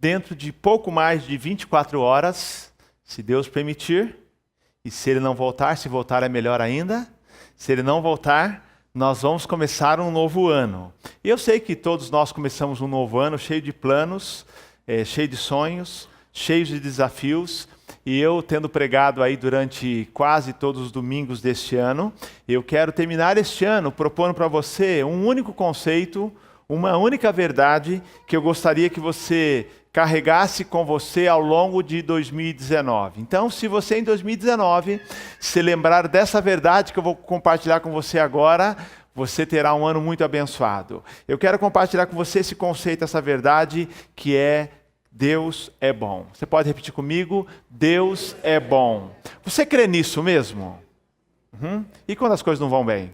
dentro de pouco mais de 24 horas, se Deus permitir, e se Ele não voltar, se voltar é melhor ainda, se Ele não voltar, nós vamos começar um novo ano. E eu sei que todos nós começamos um novo ano cheio de planos, cheio de sonhos, cheio de desafios. E eu, tendo pregado aí durante quase todos os domingos deste ano, eu quero terminar este ano propondo para você um único conceito, uma única verdade que eu gostaria que você carregasse com você ao longo de 2019. Então, se você em 2019 se lembrar dessa verdade que eu vou compartilhar com você agora, você terá um ano muito abençoado. Eu quero compartilhar com você esse conceito, essa verdade que é: Deus é bom. Você pode repetir comigo? Deus é bom. Você crê nisso mesmo? E quando as coisas não vão bem?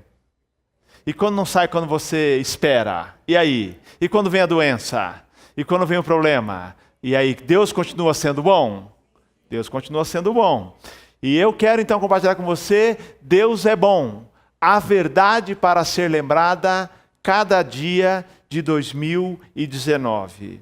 E quando não sai quando você espera? E aí? E quando vem a doença? E quando vem o problema? E aí, Deus continua sendo bom? Deus continua sendo bom. E eu quero então compartilhar com você: Deus é bom. A verdade para ser lembrada cada dia de 2019.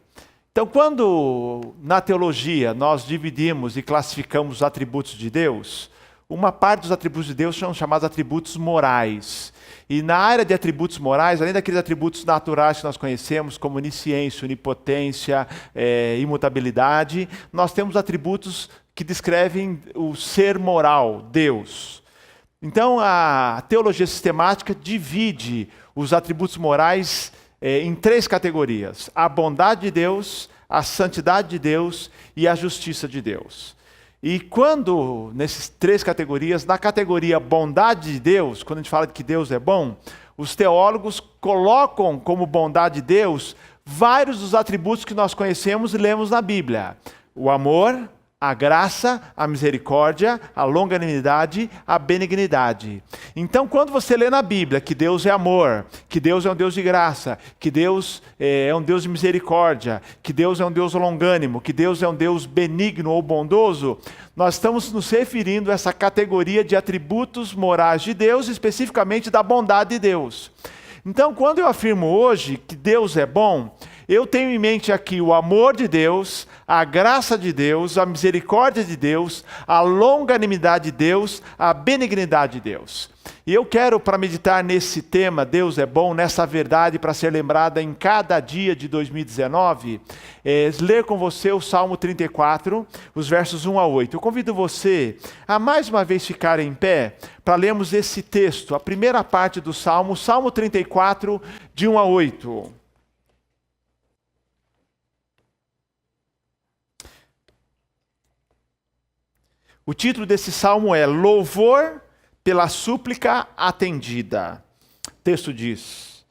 Então, quando na teologia nós dividimos e classificamos os atributos de Deus, uma parte dos atributos de Deus são chamados atributos morais. E na área de atributos morais, além daqueles atributos naturais que nós conhecemos, como onisciência, onipotência, imutabilidade, nós temos atributos que descrevem o ser moral, Deus. Então, a teologia sistemática divide os atributos morais em três categorias: a bondade de Deus, a santidade de Deus e a justiça de Deus. E quando, nessas três categorias, na categoria bondade de Deus, quando a gente fala de que Deus é bom, os teólogos colocam como bondade de Deus vários dos atributos que nós conhecemos e lemos na Bíblia: o amor, a graça, a misericórdia, a longanimidade, a benignidade. Então, quando você lê na Bíblia que Deus é amor, que Deus é um Deus de graça, que Deus é um Deus de misericórdia, que Deus é um Deus longânimo, que Deus é um Deus benigno ou bondoso, nós estamos nos referindo a essa categoria de atributos morais de Deus, especificamente da bondade de Deus. Então, quando eu afirmo hoje que Deus é bom, eu tenho em mente aqui o amor de Deus, a graça de Deus, a misericórdia de Deus, a longanimidade de Deus, a benignidade de Deus. E eu quero, para meditar nesse tema, Deus é bom, nessa verdade para ser lembrada em cada dia de 2019, ler com você o Salmo 34, os versos 1 a 8. Eu convido você a mais uma vez ficar em pé para lermos esse texto, a primeira parte do Salmo, Salmo 34, de 1 a 8. O título desse salmo é Louvor pela súplica atendida. O texto diz: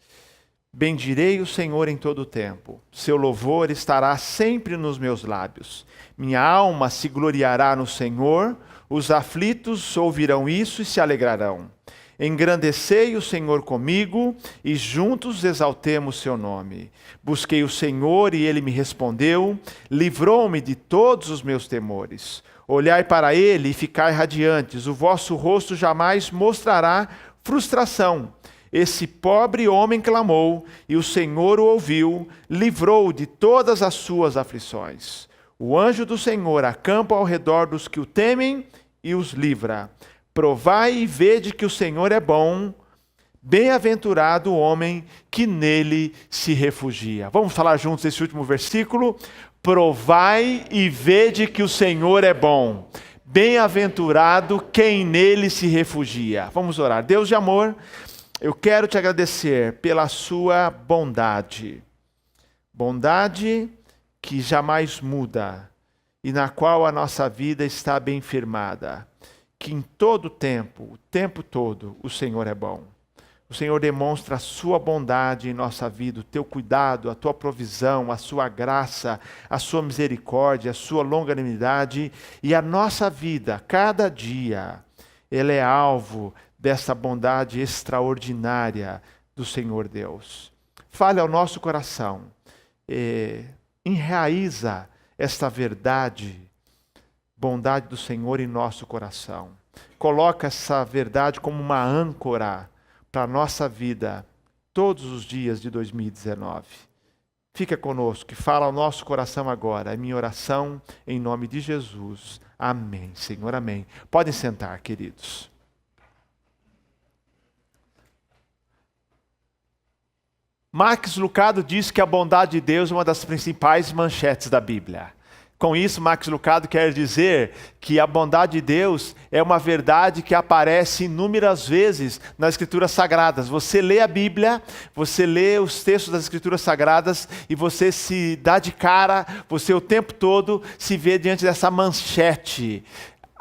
bendirei o Senhor em todo o tempo, seu louvor estará sempre nos meus lábios. Minha alma se gloriará no Senhor, os aflitos ouvirão isso e se alegrarão. Engrandecei o Senhor comigo e juntos exaltemos seu nome. Busquei o Senhor e ele me respondeu, livrou-me de todos os meus temores. Olhai para ele e ficai radiantes, o vosso rosto jamais mostrará frustração. Esse pobre homem clamou, e o Senhor o ouviu, livrou-o de todas as suas aflições. O anjo do Senhor acampa ao redor dos que o temem e os livra. Provai e vede que o Senhor é bom, bem-aventurado o homem que nele se refugia. Vamos falar juntos esse último versículo? Provai e vede que o Senhor é bom, bem-aventurado quem nele se refugia. Vamos orar. Deus de amor, eu quero te agradecer pela sua bondade. Bondade que jamais muda e na qual a nossa vida está bem firmada. Que em todo tempo, o tempo todo, o Senhor é bom. O Senhor demonstra a sua bondade em nossa vida, o teu cuidado, a tua provisão, a sua graça, a sua misericórdia, a sua longanimidade. E a nossa vida, cada dia, ela é alvo dessa bondade extraordinária do Senhor Deus. Fale ao nosso coração, enraiza esta verdade, bondade do Senhor em nosso coração. Coloca essa verdade como uma âncora para a nossa vida, todos os dias de 2019. Fica conosco, e fala ao nosso coração agora. É minha oração em nome de Jesus. Amém, Senhor, amém. Podem sentar, queridos. Max Lucado diz que a bondade de Deus é uma das principais manchetes da Bíblia. Com isso, Max Lucado quer dizer que a bondade de Deus é uma verdade que aparece inúmeras vezes nas Escrituras Sagradas. Você lê a Bíblia, você lê os textos das Escrituras Sagradas e você se dá de cara, você o tempo todo se vê diante dessa manchete.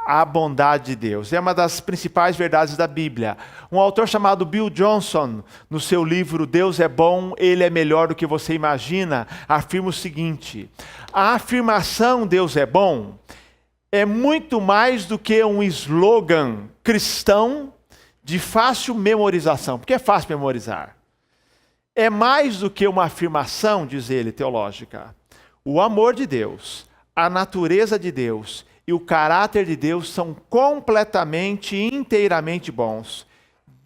A bondade de Deus. É uma das principais verdades da Bíblia. Um autor chamado Bill Johnson, no seu livro Deus é Bom, Ele é Melhor do que Você Imagina, afirma o seguinte: a afirmação Deus é bom é muito mais do que um slogan cristão de fácil memorização, porque é fácil memorizar. É mais do que uma afirmação, diz ele, teológica. O amor de Deus, a natureza de Deus e o caráter de Deus são completamente e inteiramente bons.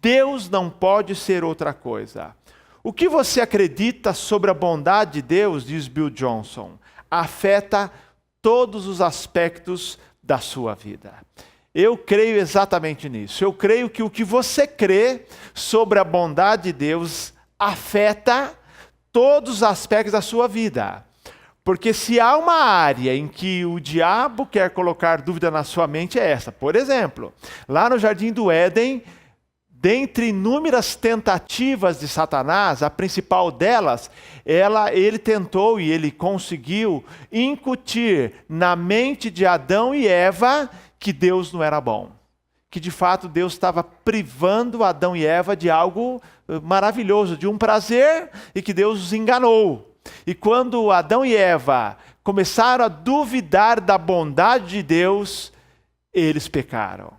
Deus não pode ser outra coisa. O que você acredita sobre a bondade de Deus, diz Bill Johnson, afeta todos os aspectos da sua vida. Eu creio exatamente nisso. Eu creio que o que você crê sobre a bondade de Deus afeta todos os aspectos da sua vida. Porque se há uma área em que o diabo quer colocar dúvida na sua mente, é essa. Por exemplo, lá no Jardim do Éden, dentre inúmeras tentativas de Satanás, a principal delas, ele tentou e ele conseguiu incutir na mente de Adão e Eva que Deus não era bom. Que de fato Deus estava privando Adão e Eva de algo maravilhoso, de um prazer, e que Deus os enganou. E quando Adão e Eva começaram a duvidar da bondade de Deus, eles pecaram.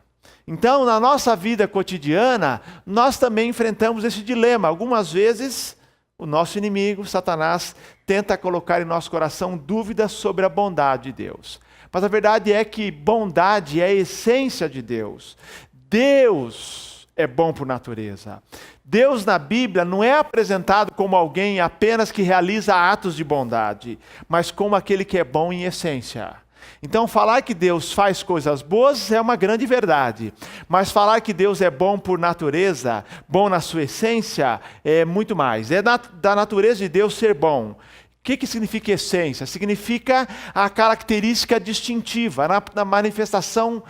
Então, na nossa vida cotidiana, nós também enfrentamos esse dilema. Algumas vezes, o nosso inimigo, Satanás, tenta colocar em nosso coração dúvidas sobre a bondade de Deus. Mas a verdade é que bondade é a essência de Deus. Deus é bom por natureza. Deus na Bíblia não é apresentado como alguém apenas que realiza atos de bondade, mas como aquele que é bom em essência. Então falar que Deus faz coisas boas é uma grande verdade, mas falar que Deus é bom por natureza, bom na sua essência, é muito mais. É da natureza de Deus ser bom. O que significa essência? Significa a característica distintiva, na manifestação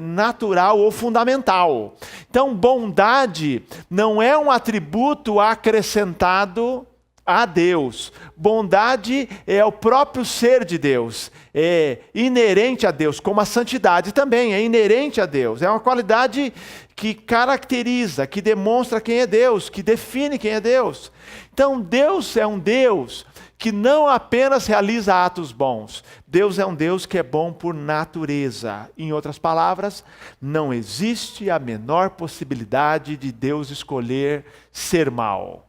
natural ou fundamental. Então, bondade não é um atributo acrescentado a Deus. Bondade é o próprio ser de Deus, é inerente a Deus, como a santidade também é inerente a Deus. É uma qualidade que caracteriza, que demonstra quem é Deus, que define quem é Deus. Então, Deus é um Deus que não apenas realiza atos bons. Deus é um Deus que é bom por natureza. Em outras palavras, não existe a menor possibilidade de Deus escolher ser mau.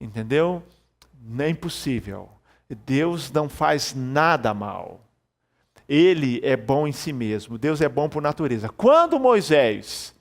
Entendeu? Não é impossível. Deus não faz nada mal. Ele é bom em si mesmo. Deus é bom por natureza. Quando Moisés,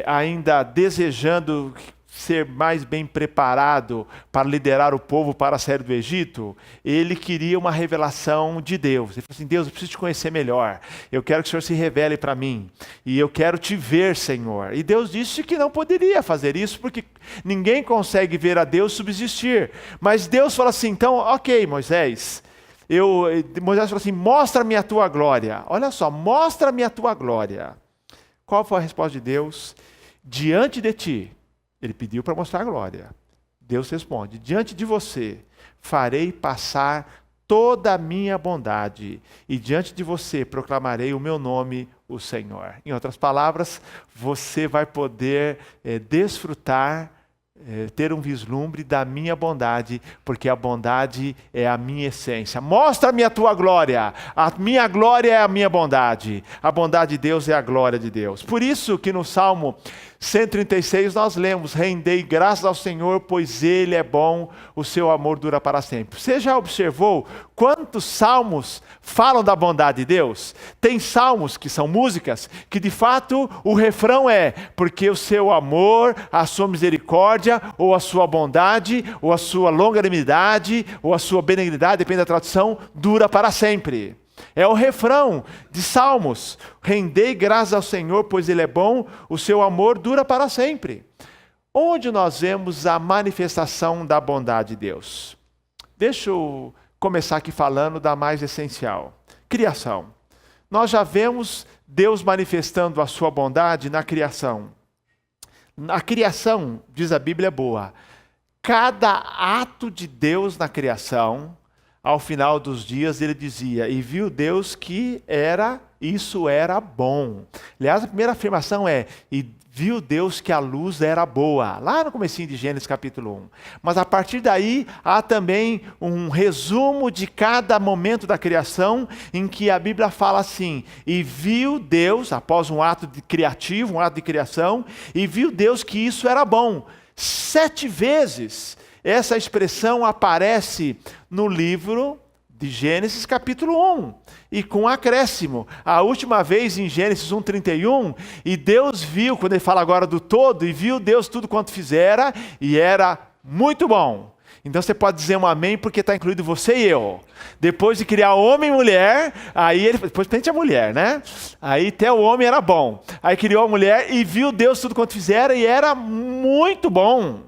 ainda desejando ser mais bem preparado para liderar o povo para sair do Egito, ele queria uma revelação de Deus. Ele falou assim: Deus, eu preciso te conhecer melhor. Eu quero que o Senhor se revele para mim. E eu quero te ver, Senhor. E Deus disse que não poderia fazer isso, porque ninguém consegue ver a Deus subsistir. Mas Deus falou assim: então, ok, Moisés. Moisés falou assim: mostra-me a tua glória. Olha só, mostra-me a tua glória. Qual foi a resposta de Deus? Diante de ti. Ele pediu para mostrar a glória. Deus responde: diante de você farei passar toda a minha bondade, e diante de você proclamarei o meu nome, o Senhor. Em outras palavras, você vai poder desfrutar, ter um vislumbre da minha bondade, porque a bondade é a minha essência. Mostra-me a tua glória. A minha glória é a minha bondade. A bondade de Deus é a glória de Deus. Por isso que no Salmo 136 nós lemos: rendei graças ao Senhor, pois Ele é bom, o seu amor dura para sempre. Você já observou quantos salmos falam da bondade de Deus? Tem salmos que são músicas, que de fato o refrão é: porque o seu amor, a sua misericórdia, ou a sua bondade, ou a sua longanimidade, ou a sua benignidade, depende da tradução, dura para sempre. É o refrão de Salmos: rendei graças ao Senhor, pois Ele é bom, o seu amor dura para sempre. Onde nós vemos a manifestação da bondade de Deus? Deixa eu começar aqui falando da mais essencial: criação. Nós já vemos Deus manifestando a sua bondade na criação. A criação, diz a Bíblia, é boa. Cada ato de Deus na criação, ao final dos dias, ele dizia: e viu Deus que isso era bom. Aliás, a primeira afirmação é: e viu Deus que a luz era boa. Lá no comecinho de Gênesis capítulo 1. Mas a partir daí, há também um resumo de cada momento da criação, em que a Bíblia fala assim: e viu Deus, após um ato criativo, um ato de criação, e viu Deus que isso era bom. 7 vezes essa expressão aparece no livro de Gênesis capítulo 1, e com acréscimo. A última vez em Gênesis 1:31, e Deus viu, quando ele fala agora do todo, e viu Deus tudo quanto fizera, e era muito bom. Então você pode dizer um amém, porque está incluído você e eu. Depois de criar homem e mulher, aí ele, depois pente a mulher, né? Aí até o homem era bom. Aí criou a mulher e viu Deus tudo quanto fizera, e era muito bom.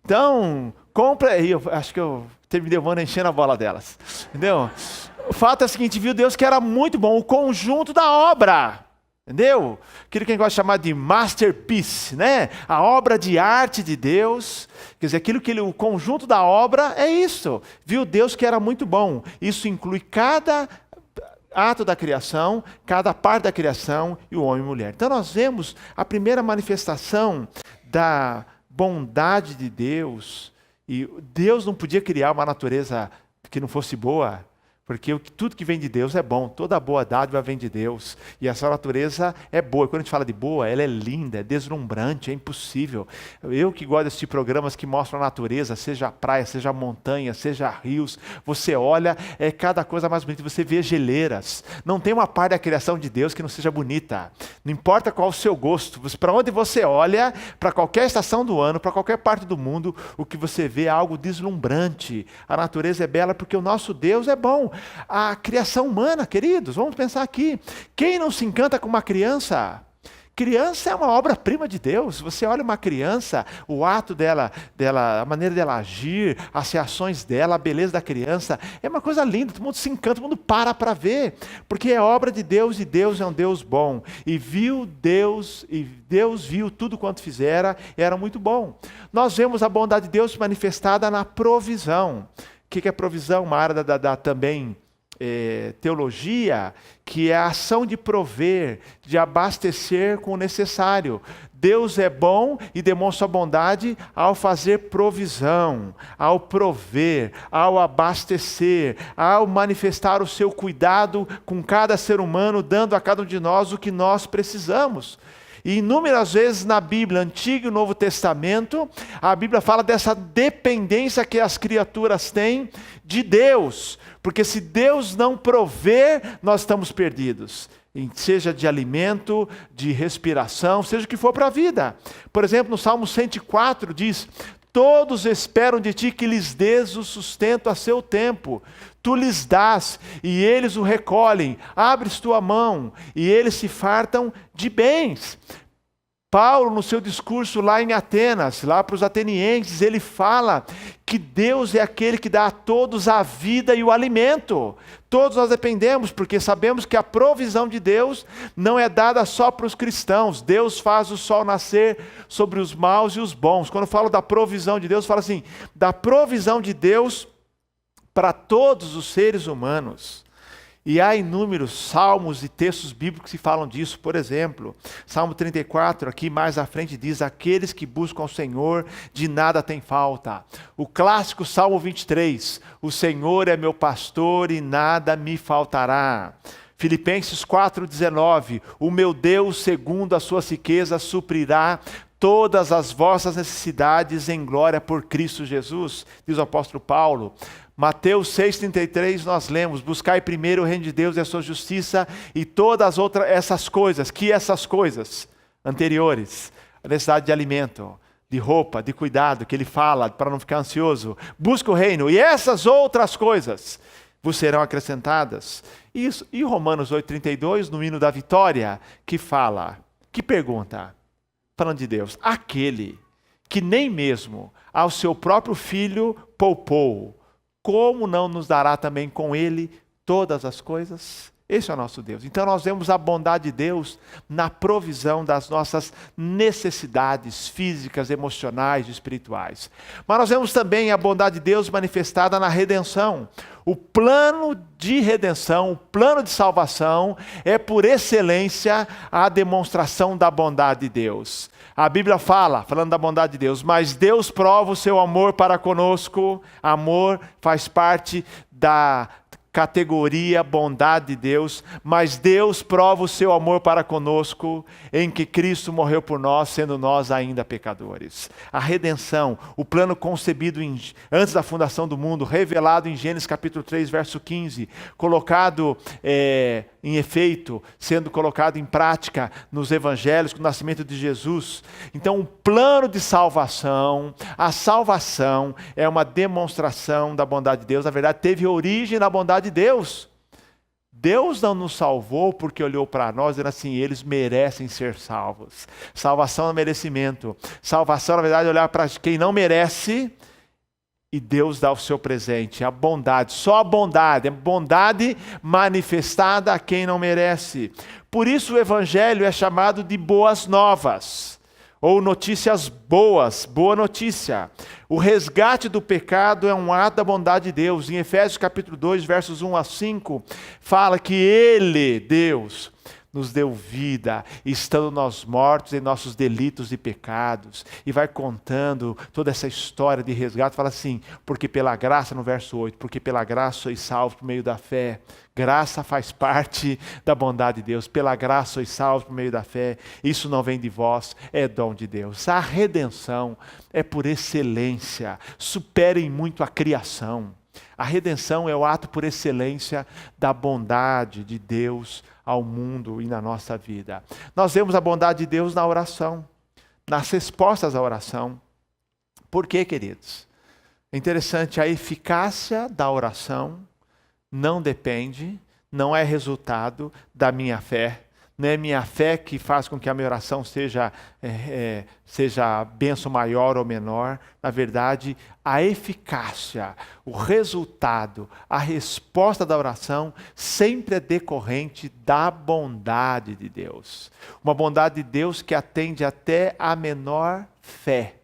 Então, compra, eu acho que eu terminei o ano enchendo a bola delas, entendeu? O fato é o seguinte: viu Deus que era muito bom, o conjunto da obra, entendeu? Aquilo que a gente gosta de chamar de masterpiece, né? A obra de arte de Deus, quer dizer, o conjunto da obra é isso. Viu Deus que era muito bom. Isso inclui cada ato da criação, cada parte da criação, e o homem e mulher. Então nós vemos a primeira manifestação da bondade de Deus. E Deus não podia criar uma natureza que não fosse boa, porque tudo que vem de Deus é bom, toda boa dádiva vem de Deus, e essa natureza é boa. E quando a gente fala de boa, ela é linda, é deslumbrante, é impossível. Eu que gosto de assistir programas que mostram a natureza, seja a praia, seja a montanha, seja rios, você olha, é cada coisa mais bonita, você vê geleiras. Não tem uma parte da criação de Deus que não seja bonita. Não importa qual o seu gosto, para onde você olha, para qualquer estação do ano, para qualquer parte do mundo, o que você vê é algo deslumbrante. A natureza é bela porque o nosso Deus é bom. A criação humana, queridos, vamos pensar aqui. Quem não se encanta com uma criança? Criança é uma obra-prima de Deus. Você olha uma criança, o ato dela, a maneira dela agir, as reações dela, a beleza da criança, é uma coisa linda, todo mundo se encanta, todo mundo para ver, porque é obra de Deus, e Deus é um Deus bom. E Deus viu tudo quanto fizera, e era muito bom. Nós vemos a bondade de Deus manifestada na provisão. O que é provisão? Uma área da também teologia, que é a ação de prover, de abastecer com o necessário. Deus é bom e demonstra a bondade ao fazer provisão, ao prover, ao abastecer, ao manifestar o seu cuidado com cada ser humano, dando a cada um de nós o que nós precisamos. E inúmeras vezes na Bíblia, Antigo e Novo Testamento, a Bíblia fala dessa dependência que as criaturas têm de Deus. Porque se Deus não prover, nós estamos perdidos. Seja de alimento, de respiração, seja o que for para a vida. Por exemplo, no Salmo 104 diz: todos esperam de ti que lhes dês o sustento a seu tempo. Tu lhes dás, e eles o recolhem. Abres tua mão, e eles se fartam de bens. Paulo, no seu discurso lá em Atenas, lá para os atenienses, ele fala que Deus é aquele que dá a todos a vida e o alimento. Todos nós dependemos, porque sabemos que a provisão de Deus não é dada só para os cristãos. Deus faz o sol nascer sobre os maus e os bons. Quando eu falo da provisão de Deus, eu falo assim, da provisão de Deus para todos os seres humanos. E há inúmeros salmos e textos bíblicos que falam disso. Por exemplo, Salmo 34, aqui mais à frente diz: aqueles que buscam o Senhor, de nada tem falta. O clássico Salmo 23, o Senhor é meu pastor e nada me faltará. Filipenses 4,19, o meu Deus, segundo as suas riquezas, suprirá todas as vossas necessidades em glória por Cristo Jesus, diz o apóstolo Paulo. Mateus 6,33 nós lemos, buscai primeiro o reino de Deus e a sua justiça e todas as outras essas coisas, que essas coisas anteriores, a necessidade de alimento, de roupa, de cuidado, que ele fala para não ficar ansioso, busca o reino e essas outras coisas vos serão acrescentadas. Isso. E Romanos 8,32, no hino da vitória, que fala, que pergunta, falando de Deus, aquele que nem mesmo ao seu próprio filho poupou, como não nos dará também com ele todas as coisas? Esse é o nosso Deus. Então nós vemos a bondade de Deus na provisão das nossas necessidades físicas, emocionais e espirituais. Mas nós vemos também a bondade de Deus manifestada na redenção. O plano de redenção, o plano de salvação é por excelência a demonstração da bondade de Deus. A Bíblia fala, falando da bondade de Deus, mas Deus prova o seu amor para conosco. Amor faz parte da categoria bondade de Deus, mas Deus prova o seu amor para conosco em que Cristo morreu por nós, sendo nós ainda pecadores. A redenção, o plano concebido antes da fundação do mundo, revelado em Gênesis capítulo 3, verso 15, colocado em efeito, sendo colocado em prática nos evangelhos com o nascimento de Jesus. Então o plano de salvação, a salvação é uma demonstração da bondade de Deus. Na verdade teve origem na bondade de Deus. Deus não nos salvou porque olhou para nós e disse assim, eles merecem ser salvos. Salvação é merecimento. Salvação, na verdade, é olhar para quem não merece e Deus dá o seu presente, a bondade. Só a bondade, é bondade manifestada a quem não merece. Por isso o Evangelho é chamado de boas novas, ou notícias boas, boa notícia. O resgate do pecado é um ato da bondade de Deus. Em Efésios capítulo 2, versos 1 a 5, fala que Ele, Deus, nos deu vida, estando nós mortos em nossos delitos e pecados. E vai contando toda essa história de resgate. Fala assim, porque pela graça, no verso 8, porque pela graça sois salvos por meio da fé. Graça faz parte da bondade de Deus. Pela graça sois salvos por meio da fé. Isso não vem de vós, é dom de Deus. A redenção é por excelência. Superem muito a criação. A redenção é o ato por excelência da bondade de Deus ao mundo e na nossa vida. Nós vemos a bondade de Deus na oração, nas respostas à oração. Por quê, queridos? É interessante, a eficácia da oração não depende, não é resultado da minha fé. Não é minha fé que faz com que a minha oração seja bênção maior ou menor. Na verdade, a eficácia, o resultado, a resposta da oração sempre é decorrente da bondade de Deus. Uma bondade de Deus que atende até a menor fé.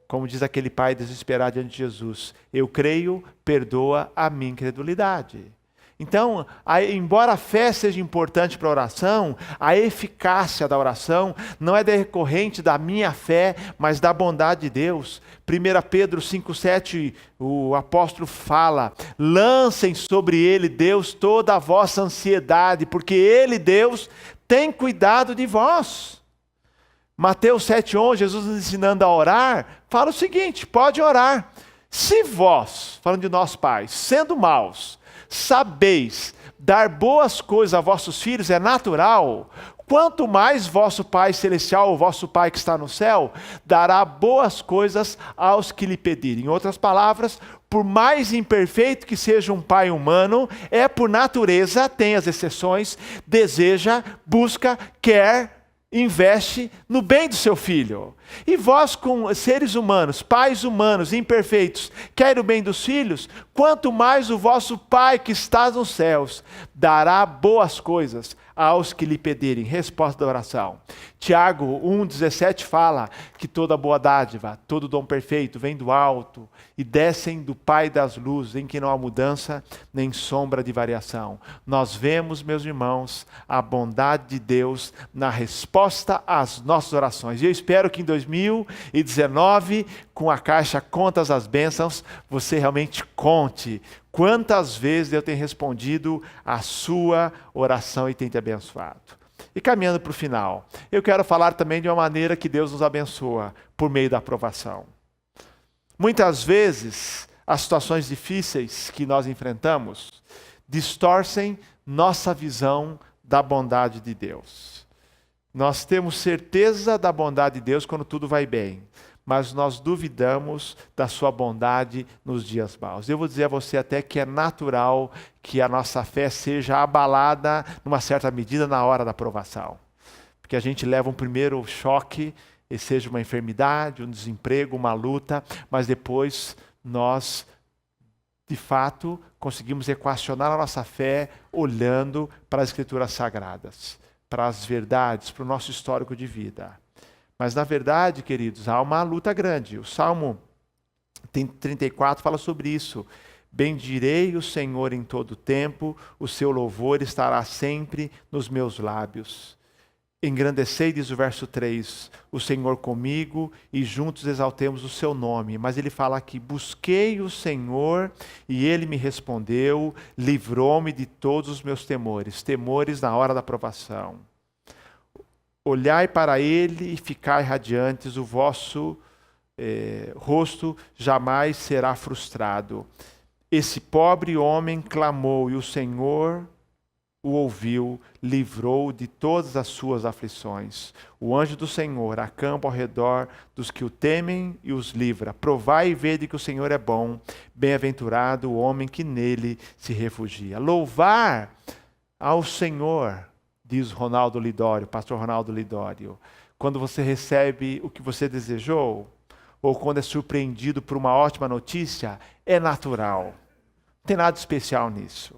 Como diz aquele pai desesperado diante de Jesus, eu creio, perdoa a minha incredulidade. Então, embora a fé seja importante para a oração, a eficácia da oração não é decorrente da minha fé, mas da bondade de Deus. 1 Pedro 5,7, o apóstolo fala, lancem sobre ele, Deus, toda a vossa ansiedade, porque ele, Deus, tem cuidado de vós. Mateus 7,11, Jesus nos ensinando a orar, fala o seguinte, pode orar. Se vós, falando de nós pais, sendo maus, sabeis dar boas coisas a vossos filhos, é natural, quanto mais vosso Pai Celestial, o vosso Pai que está no céu, dará boas coisas aos que lhe pedirem. Em outras palavras, por mais imperfeito que seja um pai humano, é por natureza, tem as exceções, deseja, busca, quer, investe no bem do seu filho. E vós, com seres humanos, pais humanos, imperfeitos, querem o bem dos filhos, quanto mais o vosso Pai que está nos céus dará boas coisas aos que lhe pedirem. Resposta da oração. Tiago 1,17 fala que toda boa dádiva, todo dom perfeito vem do alto e descem do Pai das luzes, em que não há mudança nem sombra de variação. Nós vemos, meus irmãos, a bondade de Deus na resposta às nossas orações. E eu espero que em 2019, com a caixa Contas as Bênçãos, você realmente conte quantas vezes Deus tem respondido a sua oração e tem te abençoado. E caminhando para o final, eu quero falar também de uma maneira que Deus nos abençoa, por meio da aprovação. Muitas vezes, as situações difíceis que nós enfrentamos distorcem nossa visão da bondade de Deus. Nós temos certeza da bondade de Deus quando tudo vai bem, mas nós duvidamos da sua bondade nos dias maus. Eu vou dizer a você até que é natural que a nossa fé seja abalada, numa certa medida, na hora da provação. Porque a gente leva um primeiro choque, e seja uma enfermidade, um desemprego, uma luta, mas depois nós, de fato, conseguimos equacionar a nossa fé olhando para as Escrituras Sagradas, para as verdades, para o nosso histórico de vida. Mas, na verdade, queridos, há uma luta grande. O Salmo 34 fala sobre isso. Bendirei o Senhor em todo o tempo, o seu louvor estará sempre nos meus lábios. Engrandecei, diz o verso 3, o Senhor comigo e juntos exaltemos o seu nome. Mas ele fala aqui, busquei o Senhor e ele me respondeu, livrou-me de todos os meus temores, temores na hora da provação. Olhai para ele e ficai radiantes, o vosso rosto jamais será frustrado. Esse pobre homem clamou e o Senhor o ouviu, livrou de todas as suas aflições. O anjo do Senhor acampa ao redor dos que o temem e os livra. Provai e vede que o Senhor é bom, bem-aventurado o homem que nele se refugia. Louvar ao Senhor, diz Ronaldo Lidório, pastor Ronaldo Lidório, quando você recebe o que você desejou, ou quando é surpreendido por uma ótima notícia, é natural. Não tem nada especial nisso.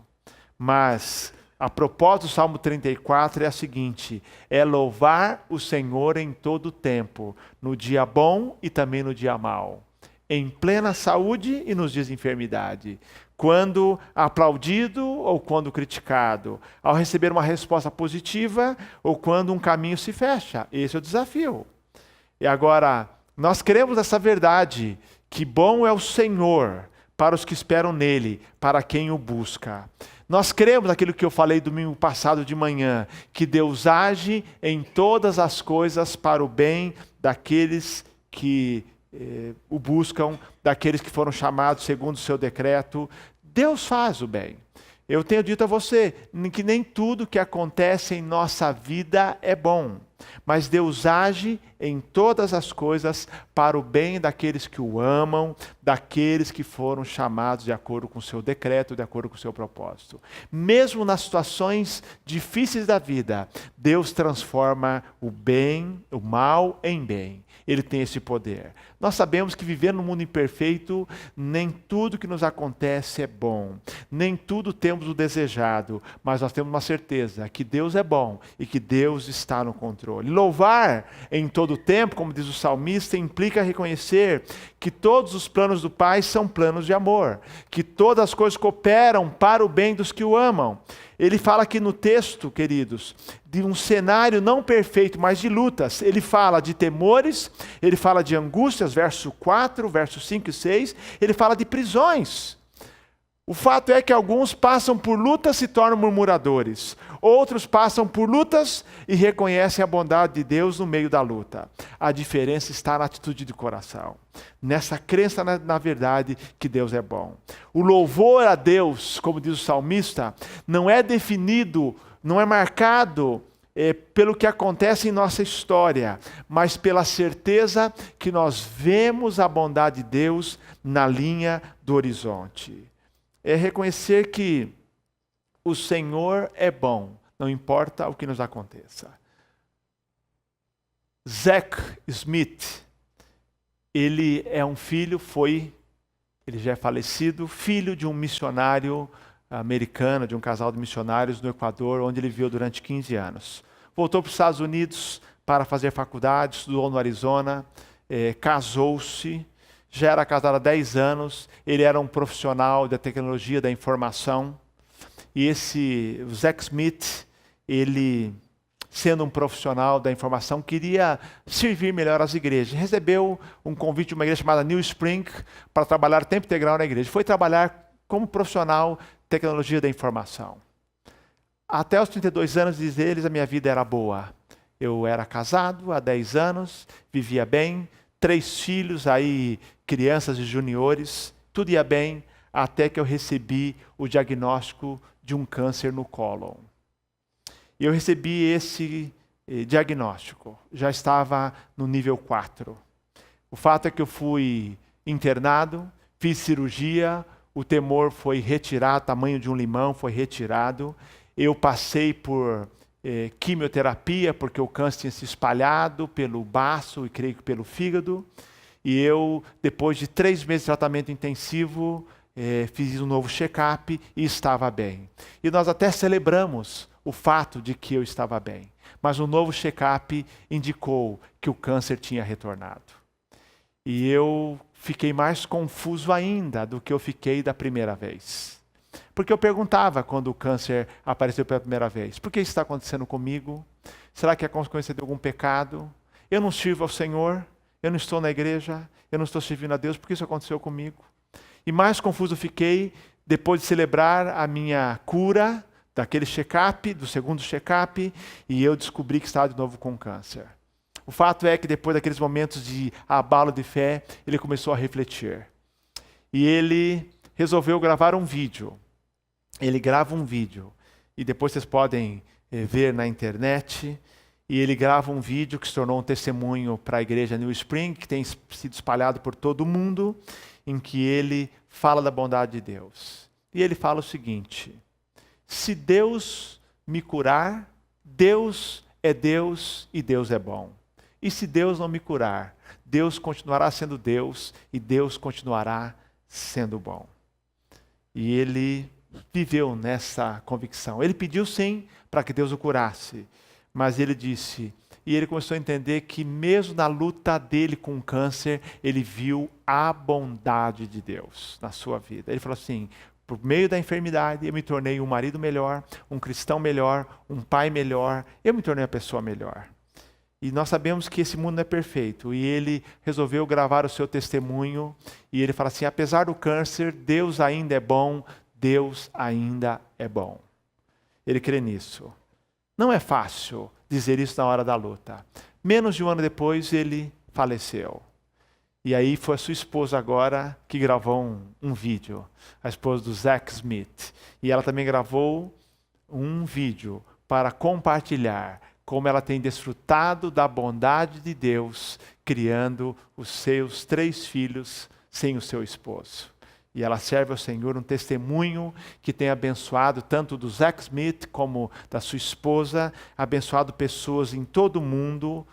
Mas a propósito do Salmo 34 é a seguinte, é louvar o Senhor em todo o tempo, no dia bom e também no dia mau, em plena saúde e nos dias de enfermidade, quando aplaudido ou quando criticado, ao receber uma resposta positiva ou quando um caminho se fecha. Esse é o desafio. E agora, nós queremos essa verdade, que bom é o Senhor para os que esperam nele, para quem o busca. Nós cremos naquilo que eu falei domingo passado de manhã, que Deus age em todas as coisas para o bem daqueles que o buscam, daqueles que foram chamados segundo o seu decreto. Deus faz o bem. Eu tenho dito a você que nem tudo que acontece em nossa vida é bom, mas Deus age em todas as coisas para o bem daqueles que o amam, daqueles que foram chamados de acordo com o seu decreto, de acordo com o seu propósito. Mesmo nas situações difíceis da vida, Deus transforma o bem, o mal em bem. Ele tem esse poder. Nós sabemos que viver num mundo imperfeito, nem tudo que nos acontece é bom, nem tudo temos o desejado, mas nós temos uma certeza que Deus é bom e que Deus está no controle. Louvar em todo o tempo, como diz o salmista, implica reconhecer que todos os planos do Pai são planos de amor, que todas as coisas cooperam para o bem dos que o amam. Ele fala aqui no texto, queridos, de um cenário não perfeito, mas de lutas. Ele fala de temores, ele fala de angústias, verso 4, versos 5 e 6, ele fala de prisões. O fato é que alguns passam por lutas e se tornam murmuradores. Outros passam por lutas e reconhecem a bondade de Deus no meio da luta. A diferença está na atitude do coração. Nessa crença na verdade que Deus é bom. O louvor a Deus, como diz o salmista, não é definido, não é marcado pelo que acontece em nossa história, mas pela certeza que nós vemos a bondade de Deus na linha do horizonte. É reconhecer que o Senhor é bom, não importa o que nos aconteça. Zach Smith, ele é um filho, ele já é falecido, filho de um missionário americano, de um casal de missionários no Equador, onde ele viveu durante 15 anos. Voltou para os Estados Unidos para fazer faculdade, estudou no Arizona, casou-se, já era casado há 10 anos, ele era um profissional da tecnologia da informação. E esse Zach Smith, ele sendo um profissional da informação, queria servir melhor às igrejas. Recebeu um convite de uma igreja chamada New Spring para trabalhar tempo integral na igreja. Foi trabalhar como profissional de tecnologia da informação. Até os 32 anos, diz eles, a minha vida era boa. Eu era casado há 10 anos, vivia bem, 3 filhos, aí crianças e juniores, tudo ia bem, até que eu recebi o diagnóstico de um câncer no cólon. E eu recebi esse diagnóstico, já estava no nível 4. O fato é que eu fui internado, fiz cirurgia, o tumor foi retirado, tamanho de um limão foi retirado. Eu passei por quimioterapia, porque o câncer tinha se espalhado pelo baço e creio que pelo fígado. E eu, depois de 3 meses de tratamento intensivo, fiz um novo check-up e estava bem. E nós até celebramos o fato de que eu estava bem. Mas o novo check-up indicou que o câncer tinha retornado. E eu fiquei mais confuso ainda do que eu fiquei da primeira vez. Porque eu perguntava quando o câncer apareceu pela primeira vez: por que isso está acontecendo comigo? Será que é consequência de algum pecado? Eu não sirvo ao Senhor? Eu não estou na igreja? Eu não estou servindo a Deus? Por que isso aconteceu comigo? E mais confuso fiquei depois de celebrar a minha cura, daquele check-up, do segundo check-up, e eu descobri que estava de novo com câncer. O fato é que depois daqueles momentos de abalo de fé, ele começou a refletir. E ele resolveu gravar um vídeo. Ele grava um vídeo, e depois vocês podem ver na internet, e ele grava um vídeo que se tornou um testemunho para a igreja New Spring, que tem sido espalhado por todo o mundo, em que ele fala da bondade de Deus. E ele fala o seguinte: se Deus me curar, Deus é Deus e Deus é bom. E se Deus não me curar, Deus continuará sendo Deus e Deus continuará sendo bom. E ele viveu nessa convicção. Ele pediu sim para que Deus o curasse, mas ele disse, e ele começou a entender que mesmo na luta dele com o câncer, ele viu a bondade de Deus na sua vida. Ele falou assim: por meio da enfermidade, eu me tornei um marido melhor, um cristão melhor, um pai melhor, eu me tornei uma pessoa melhor. E nós sabemos que esse mundo não é perfeito. E ele resolveu gravar o seu testemunho. E ele fala assim: apesar do câncer, Deus ainda é bom, Deus ainda é bom. Ele crê nisso. Não é fácil dizer isso na hora da luta. Menos de um ano depois, ele faleceu. E aí foi a sua esposa agora que gravou um vídeo. A esposa do Zack Smith. E ela também gravou um vídeo para compartilhar como ela tem desfrutado da bondade de Deus, criando os seus 3 filhos sem o seu esposo. E ela serve ao Senhor um testemunho que tem abençoado tanto do Zack Smith como da sua esposa, abençoado pessoas em todo o mundo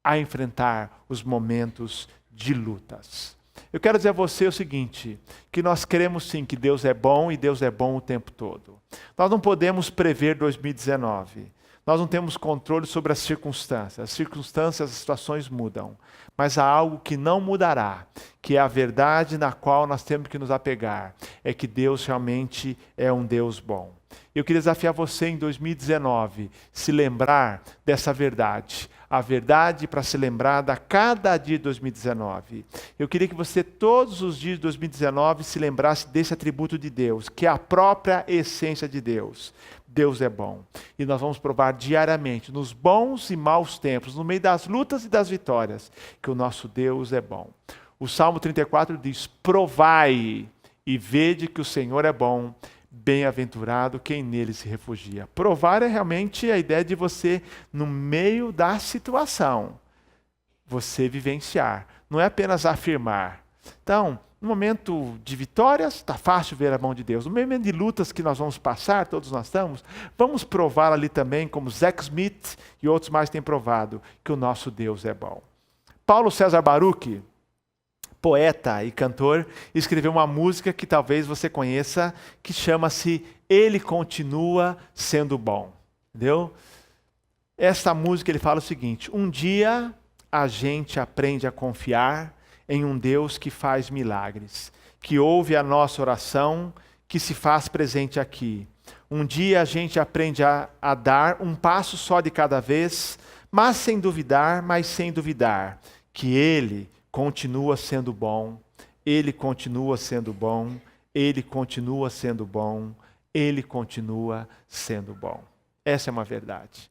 a enfrentar os momentos de lutas. Eu quero dizer a você o seguinte, que nós cremos sim que Deus é bom e Deus é bom o tempo todo. Nós não podemos prever 2019. Nós não temos controle sobre as circunstâncias. As circunstâncias, as situações mudam. Mas há algo que não mudará, que é a verdade na qual nós temos que nos apegar. É que Deus realmente é um Deus bom. Eu queria desafiar você em 2019, se lembrar dessa verdade. A verdade para se lembrar a cada dia de 2019. Eu queria que você todos os dias de 2019 se lembrasse desse atributo de Deus, que é a própria essência de Deus. Deus é bom. E nós vamos provar diariamente, nos bons e maus tempos, no meio das lutas e das vitórias, que o nosso Deus é bom. O Salmo 34 diz: provai e vede que o Senhor é bom, bem-aventurado quem nele se refugia. Provar é realmente a ideia de você, no meio da situação, você vivenciar. Não é apenas afirmar. Então, no momento de vitórias, está fácil ver a mão de Deus. No momento de lutas que nós vamos passar, todos nós estamos, vamos provar ali também, como Zack Smith e outros mais têm provado, que o nosso Deus é bom. Paulo César Baruch, poeta e cantor, escreveu uma música que talvez você conheça, que chama-se Ele Continua Sendo Bom. Entendeu? Essa música ele fala o seguinte: um dia a gente aprende a confiar em um Deus que faz milagres, que ouve a nossa oração, que se faz presente aqui. Um dia a gente aprende a dar um passo só de cada vez, mas sem duvidar, que Ele continua sendo bom, Ele continua sendo bom, Ele continua sendo bom, Ele continua sendo bom. Essa é uma verdade.